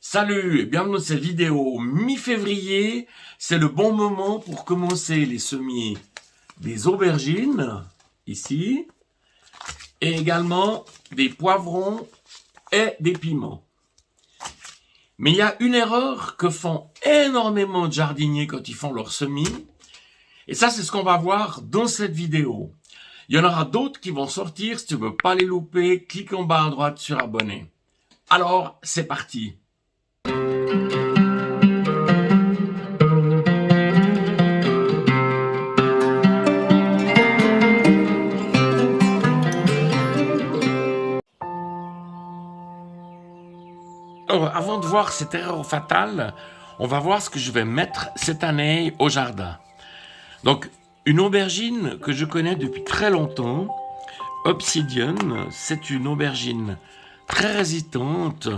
Salut et bienvenue dans cette vidéo mi-février. C'est le bon moment pour commencer les semis des aubergines, ici, et également des poivrons et des piments. Mais il y a une erreur que font énormément de jardiniers quand ils font leurs semis, et ça c'est ce qu'on va voir dans cette vidéo. Il y en aura d'autres qui vont sortir. Si tu veux pas les louper, clique en bas à droite sur abonner. Alors, c'est parti. Alors, avant de voir cette erreur fatale, on va voir ce que je vais mettre cette année au jardin. Donc, une aubergine que je connais depuis très longtemps, Obsidian, c'est une aubergine très résistante,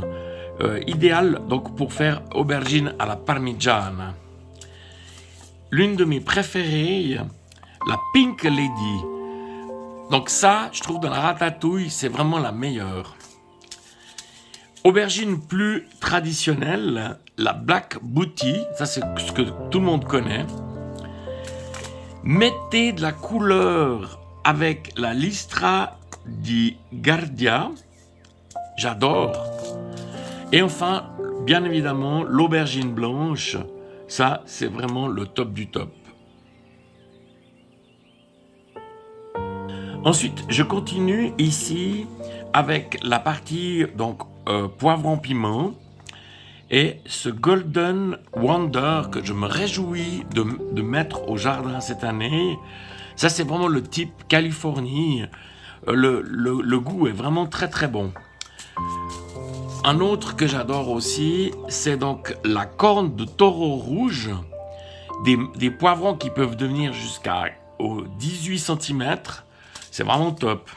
idéale donc pour faire aubergine à la parmigiana. L'une de mes préférées, la Pink Lady. Donc ça, je trouve dans la ratatouille, c'est vraiment la meilleure. Aubergine plus traditionnelle, la Black Booty, ça c'est ce que tout le monde connaît. Mettez de la couleur avec la Listra di Guardia, j'adore. Et enfin, bien évidemment, l'aubergine blanche, ça c'est vraiment le top du top. Ensuite, je continue ici avec la partie donc poivron piment et ce Golden Wonder que je me réjouis de mettre au jardin cette année. Ça c'est vraiment le type Californie. Le goût est vraiment très très bon. Un autre que j'adore aussi, c'est donc la corne de taureau rouge, des poivrons qui peuvent devenir jusqu'à 18 cm. C'est vraiment top.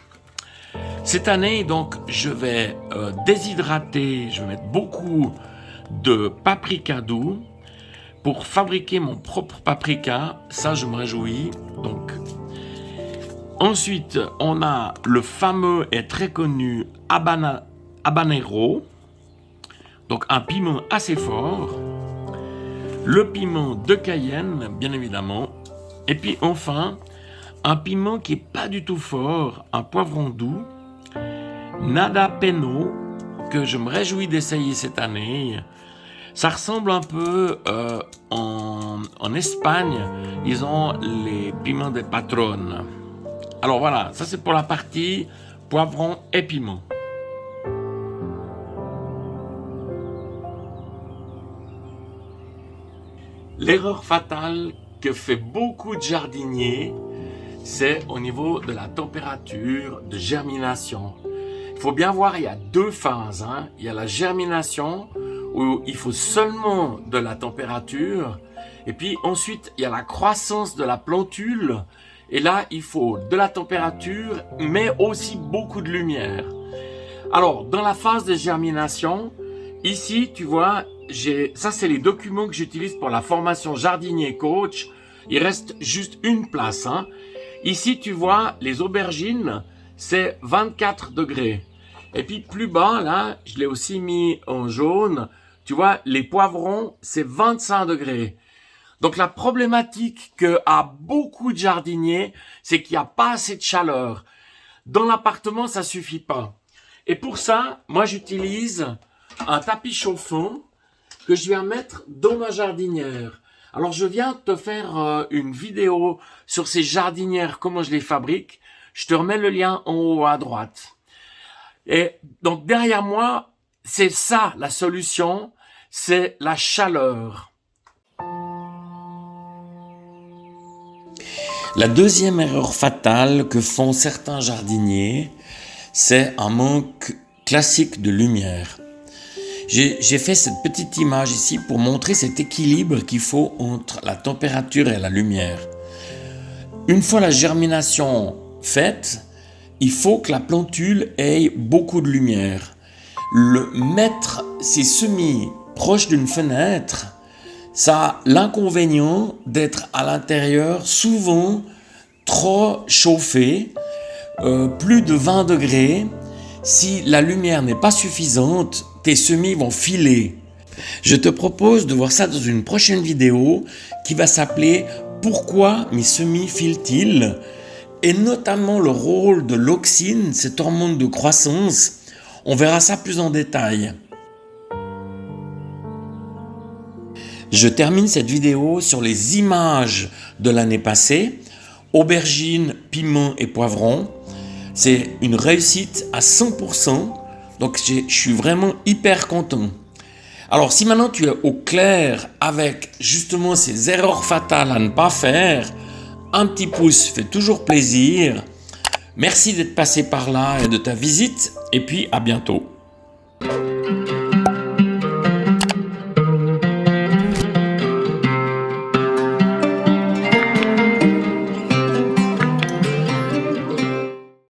Cette année, donc, je vais déshydrater, je vais mettre beaucoup de paprika doux pour fabriquer mon propre paprika. Ça, je me réjouis. Donc, ensuite, on a le fameux et très connu habanero, donc un piment assez fort. Le piment de Cayenne, bien évidemment. Et puis, enfin, un piment qui n'est pas du tout fort, un poivron doux, Nada Peno, que je me réjouis d'essayer cette année. Ça ressemble un peu en Espagne, ils ont les piments de Patron. Alors voilà, ça c'est pour la partie poivron et piment. L'erreur fatale que fait beaucoup de jardiniers, c'est au niveau de la température de germination. Il faut bien voir, il y a deux phases. Il y a la germination où il faut seulement de la température. Et puis ensuite, il y a la croissance de la plantule. Et là, il faut de la température, mais aussi beaucoup de lumière. Alors, dans la phase de germination, ici, tu vois, ça c'est les documents que j'utilise pour la formation jardinier coach. Il reste juste une place. Ici, tu vois, les aubergines, c'est 24 degrés. Et puis plus bas, là, je l'ai aussi mis en jaune. Tu vois, les poivrons, c'est 25 degrés. Donc la problématique qu'a beaucoup de jardiniers, c'est qu'il n'y a pas assez de chaleur. Dans l'appartement, ça suffit pas. Et pour ça, moi, j'utilise un tapis chauffant que je viens mettre dans ma jardinière. Alors, je viens de te faire une vidéo sur ces jardinières, comment je les fabrique. Je te remets le lien en haut à droite. Et donc, derrière moi, c'est ça la solution, c'est la chaleur. La deuxième erreur fatale que font certains jardiniers, c'est un manque classique de lumière. J'ai fait cette petite image ici pour montrer cet équilibre qu'il faut entre la température et la lumière. Une fois la germination faite, il faut que la plantule ait beaucoup de lumière. Mettre ses semis proches d'une fenêtre, ça a l'inconvénient d'être à l'intérieur souvent trop chauffé, plus de 20 degrés. Si la lumière n'est pas suffisante, tes semis vont filer. Je te propose de voir ça dans une prochaine vidéo qui va s'appeler « Pourquoi mes semis filent-ils ?» et notamment le rôle de l'auxine, cette hormone de croissance. On verra ça plus en détail. Je termine cette vidéo sur les images de l'année passée. Aubergines, piments et poivrons. C'est une réussite à 100%. Donc je suis vraiment hyper content. Alors si maintenant tu es au clair avec justement ces erreurs fatales à ne pas faire, un petit pouce fait toujours plaisir. Merci d'être passé par là et de ta visite. Et puis à bientôt.